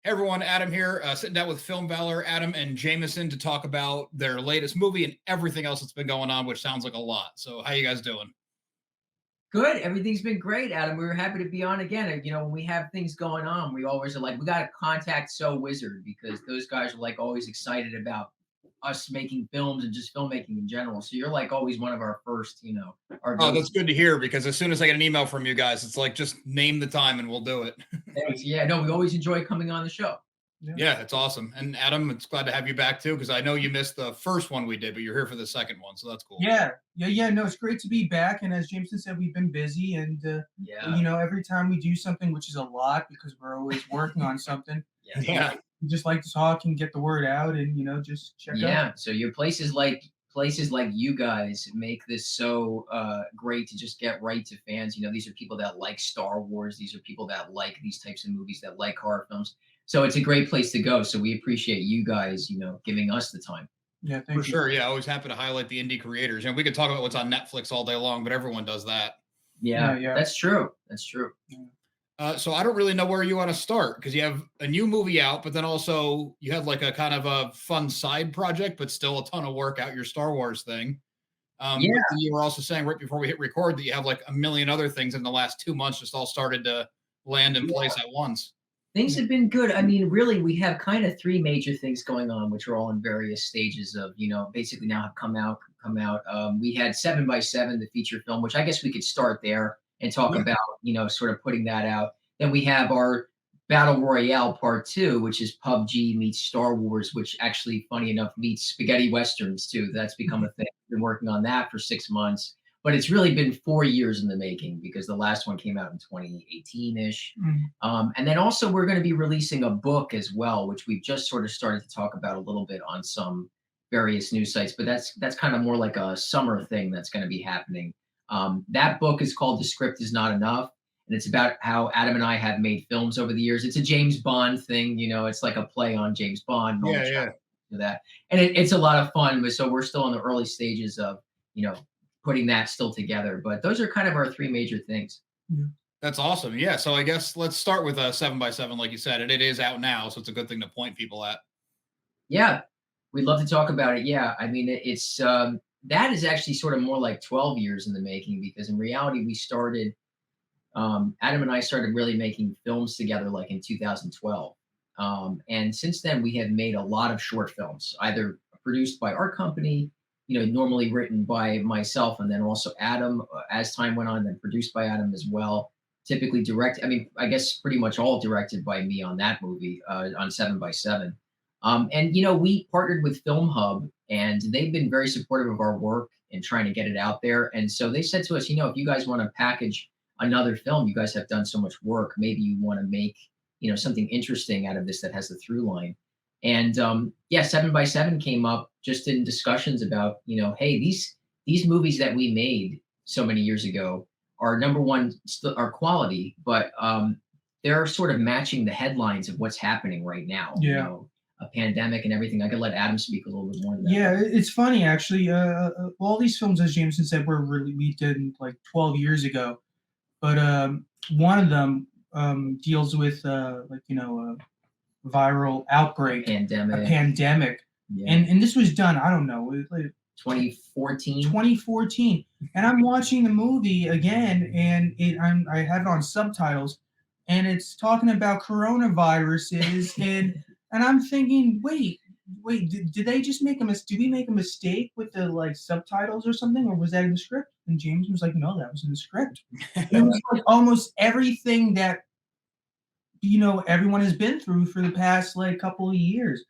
Hey everyone, Adam here, sitting down with Film Valor, Adam and Jamison to talk about their latest movie and everything else that's been going on, which sounds like a lot. So, how you guys doing? Good. Everything's been great, Adam. We were happy to be on again. When we have things going on, we always are like, we got to contact So Wizard because those guys are like always excited about us making films and just filmmaking in general. So you're like always one of our first, our Oh, go. that's good to hear because as soon as I get an email from you guys, it's like just name the time and we'll do it. Yeah, no, we always enjoy coming on the show. Yeah. Yeah, it's awesome. And Adam, it's glad to have you back too because I know you missed the first one we did, but you're here for the second one, so that's cool. Yeah. No, it's great to be back. And as Jameson said, we've been busy, and every time we do something, which is a lot because we're always working on something. Yeah. We just like to talk and get the word out, and just check out. Yeah. So your places like you guys make this so great to just get right to fans. These are people that like Star Wars. These are people that like these types of movies, that like horror films. So it's a great place to go. So we appreciate you guys, giving us the time. Yeah, For sure. Yeah, always happy to highlight the indie creators. And we could talk about what's on Netflix all day long, but everyone does that. Yeah. That's true. That's true. So I don't really know where you want to start because you have a new movie out, but then also you had like a kind of a fun side project, but still a ton of work out your Star Wars thing. Yeah. But then you were also saying right before we hit record that you have like a million other things in the last 2 months just all started to land in place at once. Things have been good. I mean, really, we have kind of three major things going on, which are all in various stages of, basically now have come out. We had 7x7, the feature film, which I guess we could start there and talk about, sort of putting that out. Then we have our Battle Royale Part 2, which is PUBG meets Star Wars, which actually, funny enough, meets spaghetti westerns too. That's become a thing. Been working on that for 6 months, but it's really been 4 years in the making because the last one came out in 2018-ish. And then also we're going to be releasing a book as well, which we've just sort of started to talk about a little bit on some various news sites, but that's kind of more like a summer thing that's going to be happening. That book is called The Script Is Not Enough, and it's about how Adam and I have made films over the years. It's a James Bond thing, it's like a play on James Bond. Yeah. That, and it's a lot of fun, but so we're still in the early stages of putting that still together. But those are kind of our three major things. That's awesome. Yeah. So I guess let's start with a 7x7, like you said, and it is out now, so it's a good thing to point people at. Yeah, we'd love to talk about it. Yeah, I mean, it's that is actually sort of more like 12 years in the making because in reality we started. Adam and I started really making films together like in 2012. And since then, we have made a lot of short films, either produced by our company, normally written by myself, and then also Adam as time went on, then produced by Adam as well. Typically I guess pretty much all directed by me on that movie on 7x7. And we partnered with Film Hub, and they've been very supportive of our work and trying to get it out there. And so they said to us, if you guys want to package another film, you guys have done so much work, maybe you want to make something interesting out of this that has a through line. And 7x7 came up just in discussions about, hey, these movies that we made so many years ago are number one, are quality, but they're sort of matching the headlines of what's happening right now. Yeah. A pandemic and everything. I could let Adam speak a little bit more to that. Yeah, it's funny actually. All these films, as Jameson said, we did like 12 years ago, but one of them deals with a viral outbreak, a pandemic. Yeah. And this was done, I don't know, like 2014. And I'm watching the movie again, and I have it on subtitles, and it's talking about coronaviruses, and I'm thinking, wait, did they just make did we make a mistake with the like subtitles or something, or was that in the script? And James was like, no, that was in the script. It was like almost everything that everyone has been through for the past like couple of years.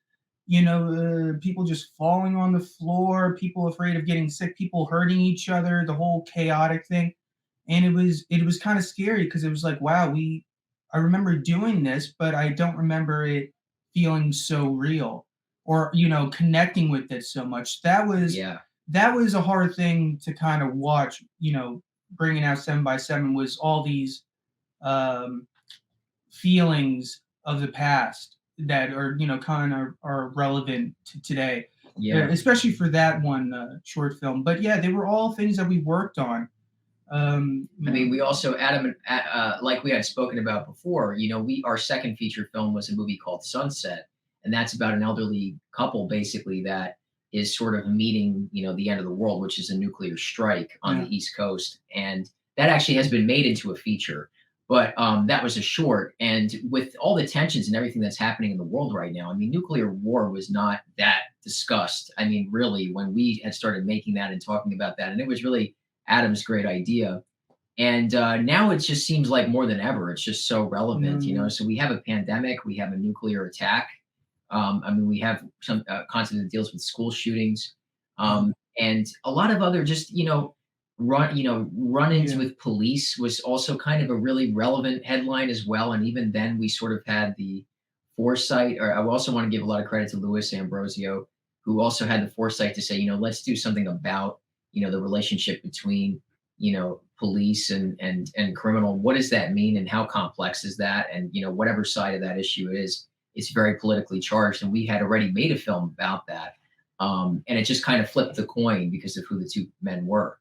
People just falling on the floor, people afraid of getting sick, people hurting each other, the whole chaotic thing. And it was kind of scary because it was like, wow, I remember doing this, but I don't remember it feeling so real or, connecting with it so much. That was a hard thing to kind of watch, bringing out 7x7 was all these feelings of the past that are kind of are relevant to today, especially for that one short film. But yeah, they were all things that we worked on, You I mean, know, we also Adam, like we had spoken about before. Our second feature film was a movie called Sunset, and that's about an elderly couple basically that is sort of meeting, the end of the world, which is a nuclear strike on yeah, the East Coast, and that actually has been made into a feature. But that was a short, and with all the tensions and everything that's happening in the world right now, I mean, nuclear war was not that discussed. I mean, really, when we had started making that and talking about that, and it was really Adam's great idea. And now it just seems like more than ever, it's just so relevant, yeah, So we have a pandemic, we have a nuclear attack. I mean, we have some content that deals with school shootings, Mhm. and a lot of other just run-ins yeah, with police was also kind of a really relevant headline as well. And even then, we sort of had the foresight. Or I also want to give a lot of credit to Louis Ambrosio, who also had the foresight to say, let's do something about the relationship between police and criminal. What does that mean, and how complex is that? And whatever side of that issue it is, it's very politically charged, and we had already made a film about that. And it just kind of flipped the coin because of who the two men were.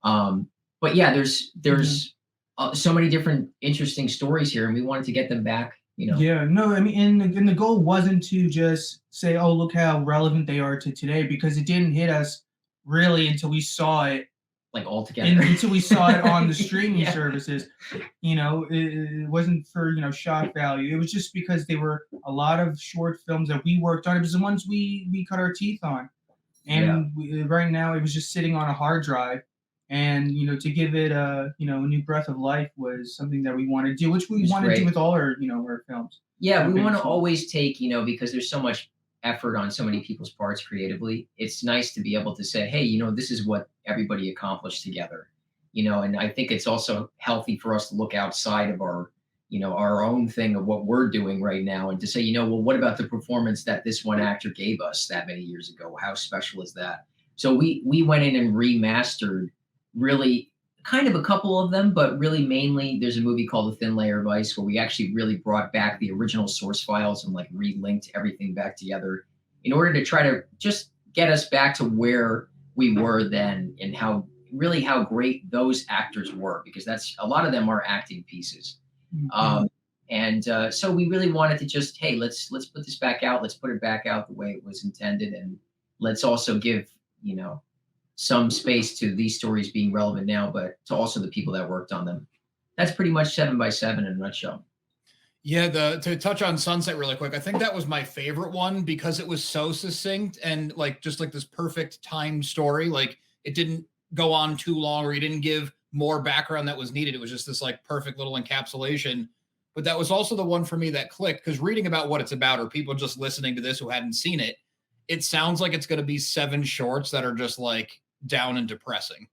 But yeah, there's mhm. there's so many different interesting stories here, and we wanted to get them back. Yeah, no, I mean, and the goal wasn't to just say, "Oh, look how relevant they are to today," because it didn't hit us really until we saw it, Like all and together. until we saw it on the streaming Yeah. services. It wasn't for shock value. It was just because they were a lot of short films that we worked on. It was the ones we cut our teeth on, Yeah. and right now it was just sitting on a hard drive. And to give it a new breath of life was something that we want to do, which It we was want to do great. with all our films. Yeah, we Big want and to small. always take, because there's so much effort on so many people's parts creatively. It's nice to be able to say, hey, this is what everybody accomplished together. And I think it's also healthy for us to look outside of our own thing of what we're doing right now, and to say, well, what about the performance that this one actor gave us that many years ago? How special is that? So we went in and remastered really kind of a couple of them, but really mainly there's a movie called The Thin Layer of Ice where we actually really brought back the original source files and like relinked everything back together in order to try to just get us back to where we were then, and how great those actors were, because that's a lot of them are acting pieces. Mhm. Um, and so we really wanted to just, hey, let's put this back out. Let's put it back out the way it was intended, and let's also give some space to these stories being relevant now, but to also the people that worked on them. That's pretty much 7 by 7 in a nutshell. Yeah, to touch on Sunset really quick, I think that was my favorite one because it was so succinct and like just like this perfect time story. Like it didn't go on too long or you didn't give more background that was needed. It was just this like perfect little encapsulation. But that was also the one for me that clicked because reading about what it's about or people just listening to this who hadn't seen it, it sounds like it's going to be 7 shorts that are just like down and depressing.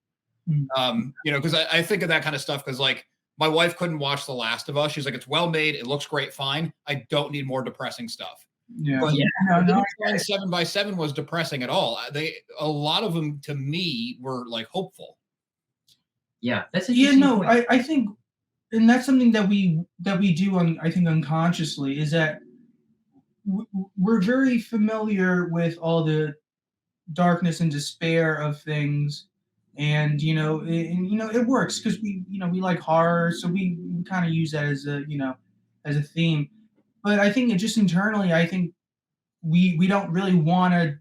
Mhm. Because I think of that kind of stuff because like my wife couldn't watch The Last of Us. She's like, it's well made, it looks great, fine. I don't need more depressing stuff. Yeah. But Yeah, No, I no, didn't find 7 by 7 was depressing at all. A lot of them to me were like hopeful. yeah, that's an yeah, interesting no, point. I think, and that's something that we do I think unconsciously, is that we're very familiar with all the darkness and despair of things, and it works because we like horror, so we kind of use that as a theme. But I think it just internally, I think we don't really want to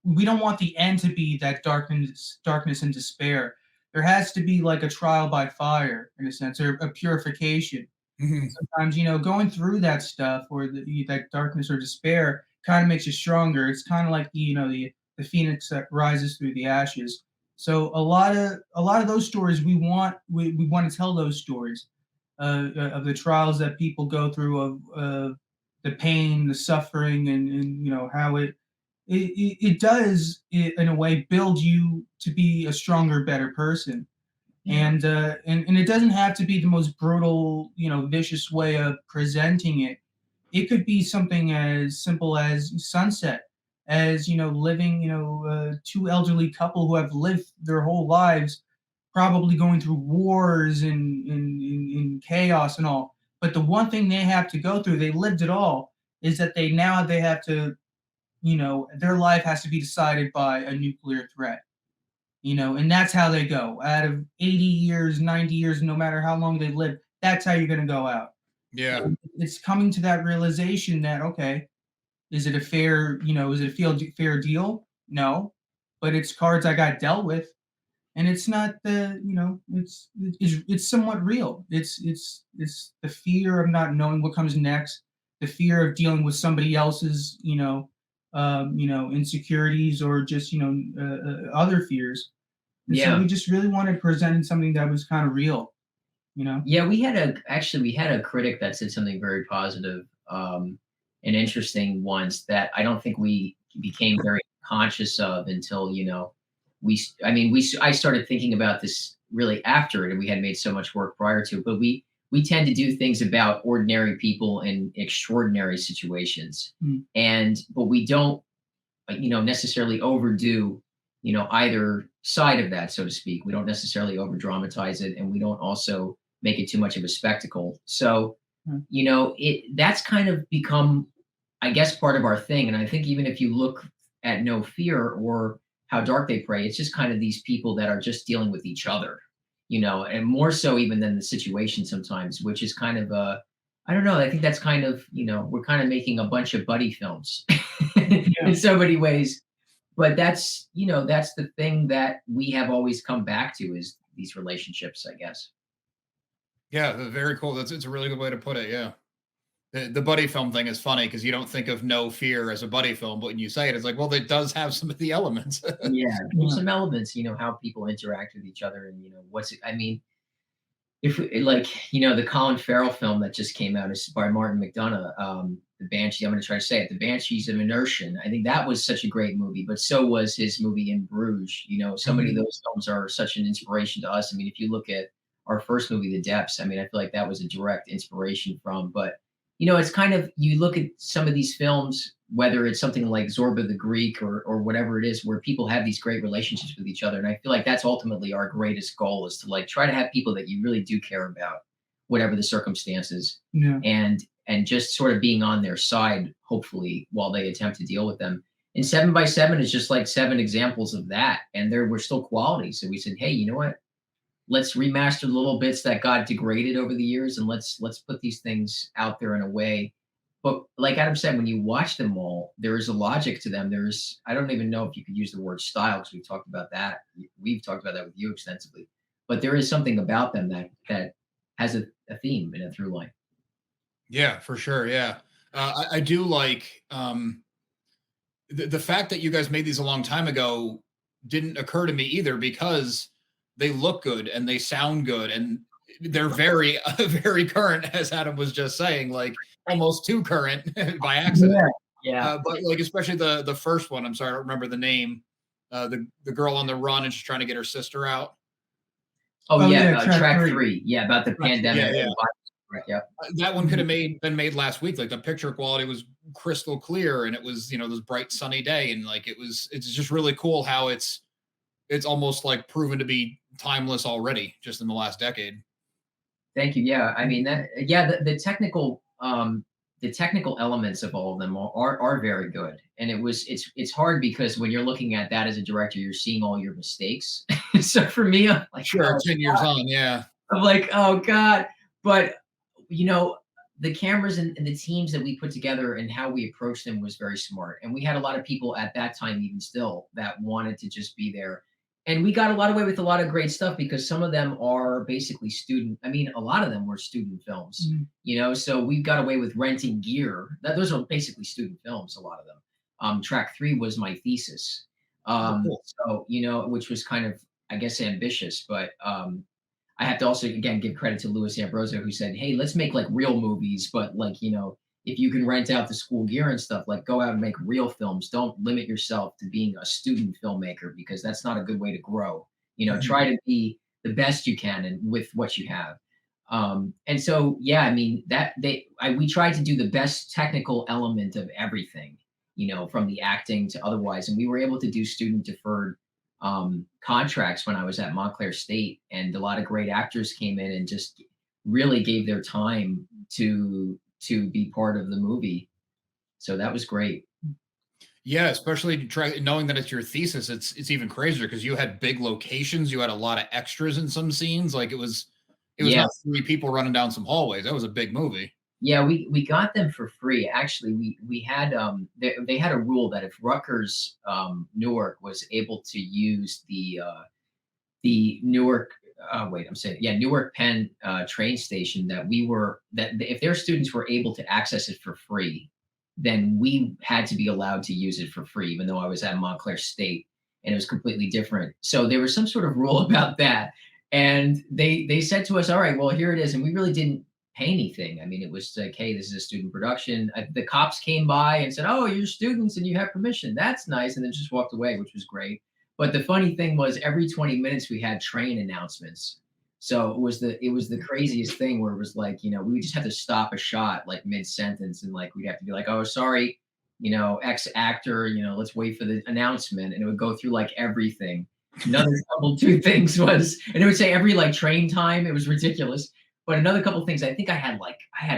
we don't want the end to be that darkness and despair. There has to be like a trial by fire in a sense, or a purification. And Mhm. sometimes, going through that stuff, or that darkness or despair, kind of makes you stronger. It's kind of like the phoenix that rises through the ashes. So a lot of those stories we want to tell those stories of the trials that people go through, of the pain, the suffering, and how it does, in a way, build you to be a stronger, better person. Yeah. And it doesn't have to be the most brutal, vicious way of presenting it. It could be something as simple as Sunset, as living, two elderly couple who have lived their whole lives, probably going through wars and chaos and all. But the one thing they have to go through, they lived it all, is that they have to, their life has to be decided by a nuclear threat. And that's how they go. Out of 80 years, 90 years, no matter how long they live, that's how you're going to go out. Yeah. And it's coming to that realization that, okay, is it a fair, is it a fair deal? No, but it's cards I got dealt with, and it's not it's somewhat real. It's the fear of not knowing what comes next, the fear of dealing with somebody else's, insecurities, or just other fears. And so Yeah. we just really wanted to present something that was kind of real, you know. Yeah, we had a critic that said something very positive, and interesting once that I don't think we became very conscious of until, I started thinking about this really after it, and we had made so much work prior to it, but we tend to do things about ordinary people in extraordinary situations. Mm. But we don't, necessarily overdo, either side of that, so to speak. We don't necessarily over dramatize it, and we don't also make it too much of a spectacle. So, Mm. that's kind of become, I guess, part of our thing. And I think even if you look at No Fear or How Dark They Pray, it's just kind of these people that are just dealing with each other, and more so even than the situation sometimes, which is kind of I don't know. I think that's kind of, we're kind of making a bunch of buddy films Yeah. in so many ways. But that's the thing that we have always come back to is these relationships, I guess. Yeah, very cool. It's a really good way to put it. Yeah. The buddy film thing is funny because you don't think of No Fear as a buddy film, but when you say it, it's like, well, it does have some of the elements. Yeah, there's Yeah. some elements, how people interact with each other, and I mean, if like, the Colin Farrell film that just came out is by Martin McDonagh, The Banshee. I'm going to try to say it, The Banshees of Inisherin. I think that was such a great movie, but so was his movie In Bruges. So many of those films are such an inspiration to us. I mean, if you look at our first movie, The Depths, I mean, I feel like that was a direct inspiration from. But it's kind of, you look at some of these films, whether it's something like Zorba the Greek or whatever it is, where people have these great relationships with each other. And I feel like that's ultimately our greatest goal, is to like try to have people that you really do care about, whatever the circumstances, Yeah. and just sort of being on their side, hopefully, while they attempt to deal with them. And 7 by 7 is just like 7 examples of that. And there were still quality. So we said, hey, you know what? Let's remaster the little bits that got degraded over the years, and let's put these things out there in a way. But like Adam said, when you watch them all, there is a logic to them. I don't even know if you could use the word style, because we talked about that. We've talked about that with you extensively. But there is something about them that has a theme and a through line. Yeah, for sure. Yeah. I do like the fact that you guys made these a long time ago didn't occur to me either, because they look good and they sound good and they're very, very current, as Adam was just saying, like almost too current by accident. Yeah. Yeah. But like, especially the first one, I'm sorry, I don't remember the name. The girl on the run and she's trying to get her sister out. Oh, Oh, yeah. yeah, Track Track 3. Yeah. About the pandemic. Yeah, yeah. Right, yeah. That one could have been made last week. Like the picture quality was crystal clear, and it was this bright sunny day, and like it's just really cool how it's almost like proven to be timeless already, just in the last decade. Thank you. Yeah, I mean the technical elements of all of them are very good, and it's hard because when you're looking at that as a director, you're seeing all your mistakes. So for me, I'm like, Sure, oh, 10 years on, yeah. I'm like, oh God. But the cameras and the teams that we put together and how we approached them was very smart. And we had a lot of people at that time, even still, that wanted to just be there. And we got a lot away with a lot of great stuff, because some of them are basically a lot of them were student films, so we got away with renting gear. Those are basically student films, a lot of them. Track 3 was my thesis. Cool. So, which was kind of, I guess, ambitious, but I have to also, again, give credit to Louis Ambrosio, who said, hey, let's make like real movies, but like, if you can rent out the school gear and stuff, like go out and make real films. Don't limit yourself to being a student filmmaker, because that's not a good way to grow. Try to be the best you can and with what you have. And so, yeah, I mean, we tried to do the best technical element of everything, from the acting to otherwise. And we were able to do student deferred contracts when I was at Montclair State, and a lot of great actors came in and just really gave their time to be part of the movie. So that was great. Yeah, especially to try knowing that it's your thesis, it's even crazier because you had big locations, you had a lot of extras in some scenes. Like it was not Yes. three people running down some hallways. That was a big movie. Yeah, we got them for free. Actually, we had they had a rule that if Rutgers Newark was able to use the Newark wait, I'm saying yeah, Newark Penn train station, that we were that if their students were able to access it for free, then we had to be allowed to use it for free, even though I was at Montclair State and it was completely different. So there was some sort of rule about that. And they said to us, all right, well, here it is. And we really didn't pay anything. I mean, it was like, hey, this is a student production. The cops came by and said, oh, you're students and you have permission. That's nice. And then just walked away, which was great. But the funny thing was every 20 minutes we had train announcements. So it was the craziest thing where it was like, we would just have to stop a shot like mid sentence and like we'd have to be like, oh, sorry, X actor, let's wait for the announcement. And it would go through like everything. Another couple two things was, and it would say every like train time. It was ridiculous. But another couple things, I think I had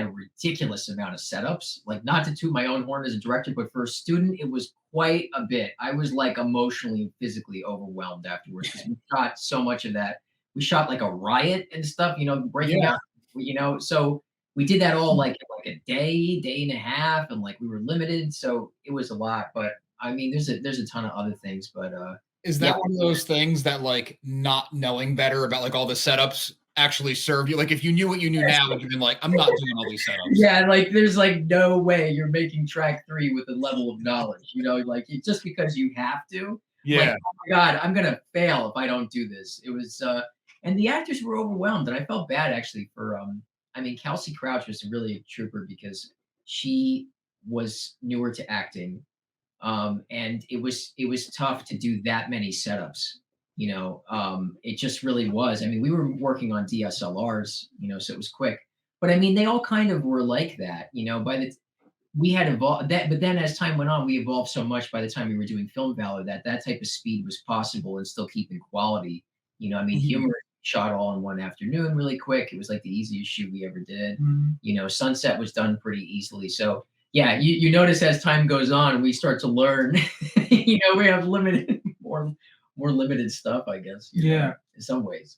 a ridiculous amount of setups. Like not to toot my own horn as a director, but for a student, it was quite a bit. I was like emotionally and physically overwhelmed afterwards because we shot so much of that. We shot like a riot and stuff, breaking Yeah. out, So we did that all like in like a day, day and a half, and like we were limited, so it was a lot. But I mean, there's a ton of other things, but Is yeah, that one of those things that like not knowing better about like all the setups actually served you? Like if you knew what you knew now, would you been like, I'm not doing all these setups. yeah, like there's like no way you're making track three with a level of knowledge, like just because you have to. Like, Yeah. oh my God, I'm gonna fail if I don't do this. It was and the actors were overwhelmed, and I felt bad actually for I mean, Kelsey Crouch was really a trooper because she was newer to acting. And it was tough to do that many setups. It just really was. I mean, we were working on DSLRs, so it was quick. But I mean, they all kind of were like that. By the we had evolved that, but then as time went on, we evolved so much. By the time we were doing Film Valor, that type of speed was possible and still keeping quality. I mean, Mhm. humor shot all in one afternoon, really quick. It was like the easiest shoot we ever did. Mhm. Sunset was done pretty easily. So yeah, you notice as time goes on, we start to learn. We have limited more limited stuff, I guess. Yeah. In some ways.